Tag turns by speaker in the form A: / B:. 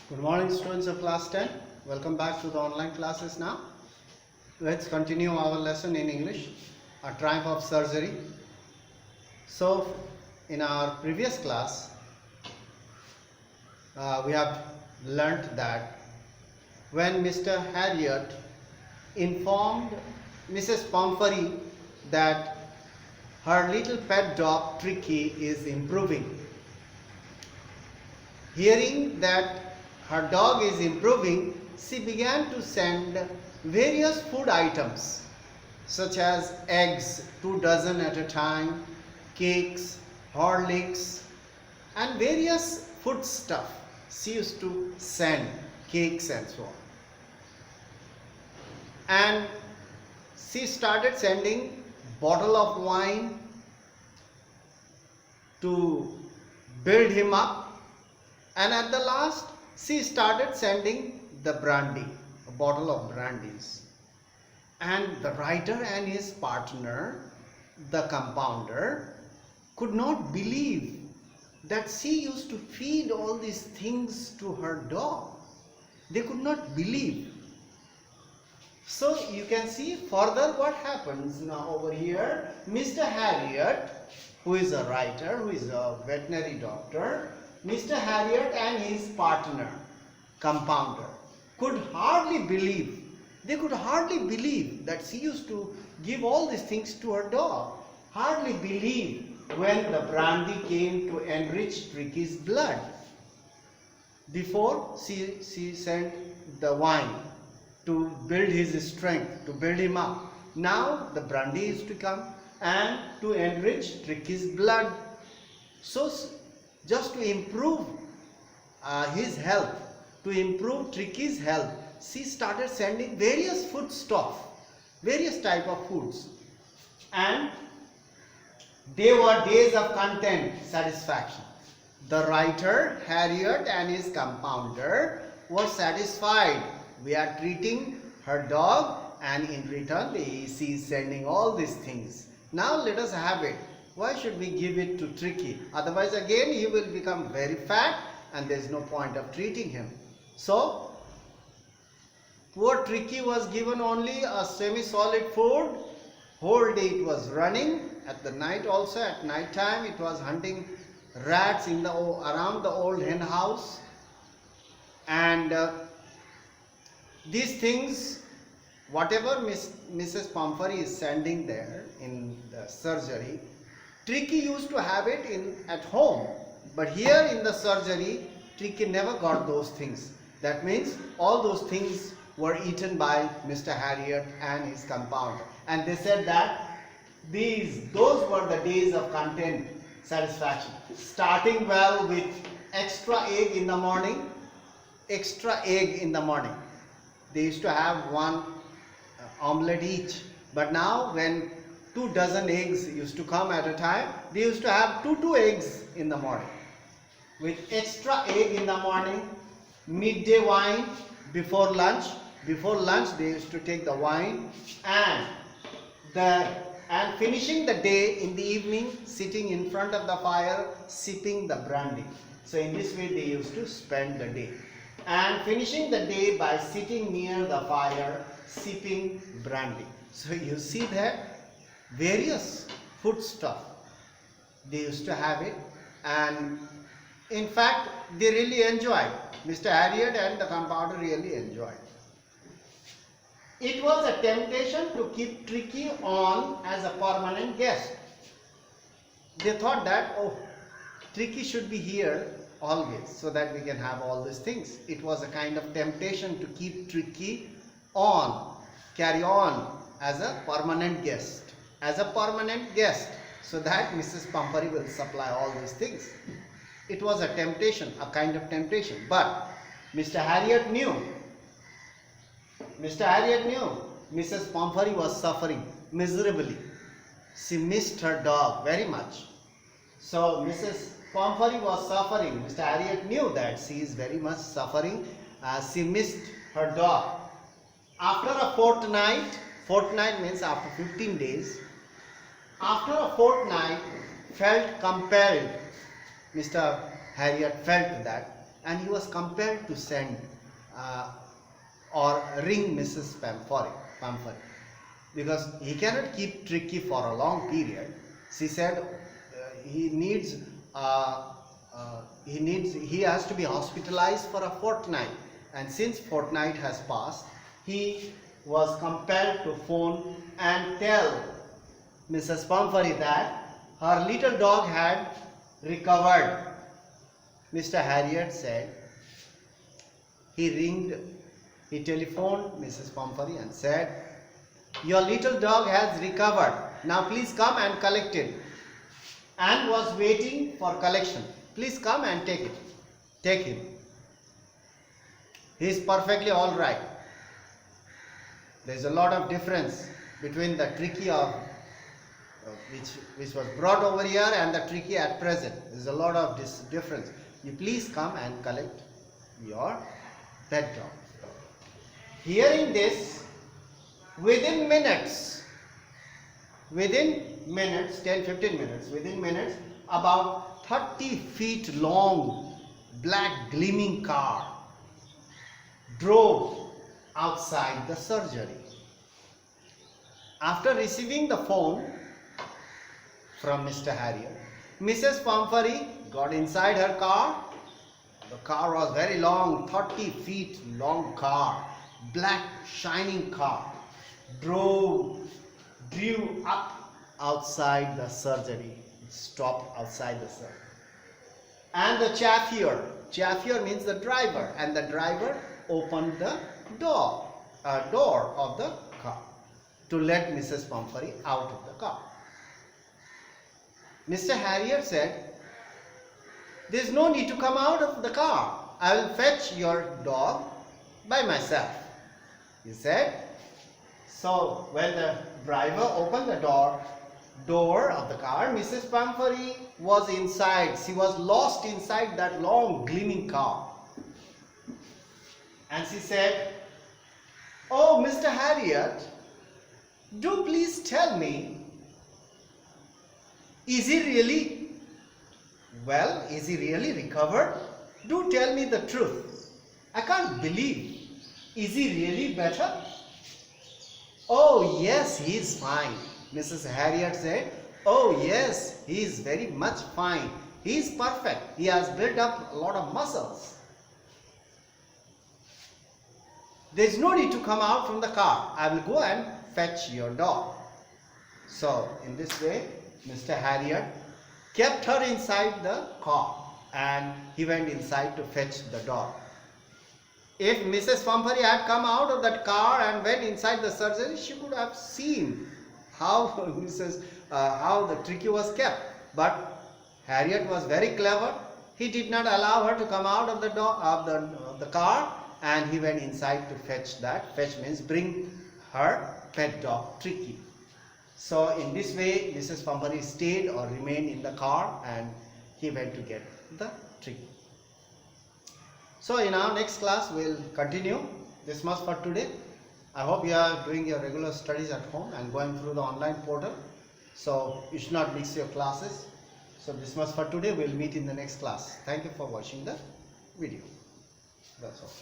A: Good morning, students of class 10. Welcome back to the online classes now. Let's continue our lesson in English, A Triumph of Surgery. So, in our previous class, we have learnt that when Mr. Harriot informed Mrs. Pomfrey that her little pet dog Tricky is improving. Hearing that her dog is improving, she began to send various food items such as eggs, 2 dozen at a time, cakes, Horlicks, and various food stuff. She used to send cakes and so on. And she started sending bottle of wine to build him up, and at the last she started sending the brandy, a bottle of brandies. And the writer and his partner, the compounder, could not believe that she used to feed all these things to her dog. They could not believe. So you can see further what happens now over here. Mr. Harriot, who is a writer, who is a veterinary doctor, Mr. Harriot and his partner, compounder, could hardly believe, they could hardly believe that she used to give all these things to her dog. Hardly believe when the brandy came to enrich Tricky's blood. Before she sent the wine to build his strength, to build him up. Now the brandy is to come and to enrich Tricky's blood. So just to improve his health, to improve Tricky's health, she started sending various food stuff, various type of foods, and they were days of content satisfaction. The writer Harriot and his compounder were satisfied. We are treating her dog, and in return she is sending all these things. Now let us have it. Why should we give it to Tricky? Otherwise again he will become very fat and there is no point of treating him. So poor Tricky was given only a semi-solid food. Whole day it was running. At the night also, at night time it was hunting rats in the around the old hen house. And these things, whatever Mrs. Pomfrey is sending there in the surgery, Tricky used to have it at home, but here in the surgery, Tricky never got those things. That means all those things were eaten by Mr. Harriot and his compounder. And they said that those were the days of content satisfaction. Starting well with extra egg in the morning, extra egg in the morning. They used to have one omelette each, but now when 2 dozen eggs used to come at a time, they used to have two eggs in the morning. With extra egg in the morning, midday wine before lunch. Before lunch they used to take the wine, and finishing the day in the evening, sitting in front of the fire, sipping the brandy. So in this way they used to spend the day. And finishing the day by sitting near the fire, sipping brandy. So you see that various food stuff, they used to have it, and in fact they really enjoyed. Mr. Harriot and the compounder really enjoyed. It was a temptation to keep Tricky on as a permanent guest. They thought that, oh, Tricky should be here always so that we can have all these things. It was a kind of temptation to keep Tricky on, carry on as a permanent guest. As a permanent guest, so that Mrs. Pomfrey will supply all these things. It was a temptation, a kind of temptation. But Mr. Harriot knew Mrs. Pomfrey was suffering miserably. She missed her dog very much. So Mrs. Pomfrey was suffering. Mr. Harriot knew that she is very much suffering. She missed her dog. After a fortnight means after 15 days, after a fortnight, felt compelled, Mr. Harriot felt that, and he was compelled to send or ring Mrs. Pamphori, because he cannot keep Tricky for a long period. She said he has to be hospitalized for a fortnight, and since fortnight has passed, he was compelled to phone and tell Mrs. Pamphori that her little dog had recovered. Mr. Harriot said he telephoned Mrs. Pamphori and said, "Your little dog has recovered. Now please come and collect it." And was waiting for collection. "Please come and take it. Take him. He is perfectly all right." There is a lot of difference between the Tricky of which was brought over here and the Tricky at present. There is a lot of difference. You please come and collect your pet dog. Hearing this, within minutes, 10-15 minutes, within minutes, about 30 feet long black gleaming car drove outside the surgery. After receiving the phone from Mr. Harriot, Mrs. Pamphori got inside her car. The car was very long, 30 feet long car, black shining car, drew up outside the surgery, stopped outside the surgery. And the chauffeur means the driver, and the driver opened the door of the car to let Mrs. Pamphori out of the car. Mr. Harriot said, "There is no need to come out of the car. I will fetch your dog by myself," he said. So when the driver opened the door of the car, Mrs. Pamphori was inside. She was lost inside that long gleaming car. And she said, "Oh, Mr. Harriot, do please tell me, is he really well? Is he really recovered? Do tell me the truth. I can't believe. Is he really better?" "Oh yes, he is fine," Mrs. Harriot said. "Oh yes, he is very much fine. He is perfect. He has built up a lot of muscles. There is no need to come out from the car. I will go and fetch your dog." So in this way, Mr. Harriot kept her inside the car, and he went inside to fetch the dog. If Mrs. Pamphori had come out of that car and went inside the surgery, she could have seen how how the Tricky was kept. But Harriot was very clever. He did not allow her to come out of the car, and he went inside to fetch that. Fetch means bring her pet dog Tricky. So in this way, Mrs. Pamphori stayed or remained in the car, and he went to get the Tricky. So in our next class, we'll continue. This much for today. I hope you are doing your regular studies at home and going through the online portal. So you should not mix your classes. So this much for today. We'll meet in the next class. Thank you for watching the video. That's all.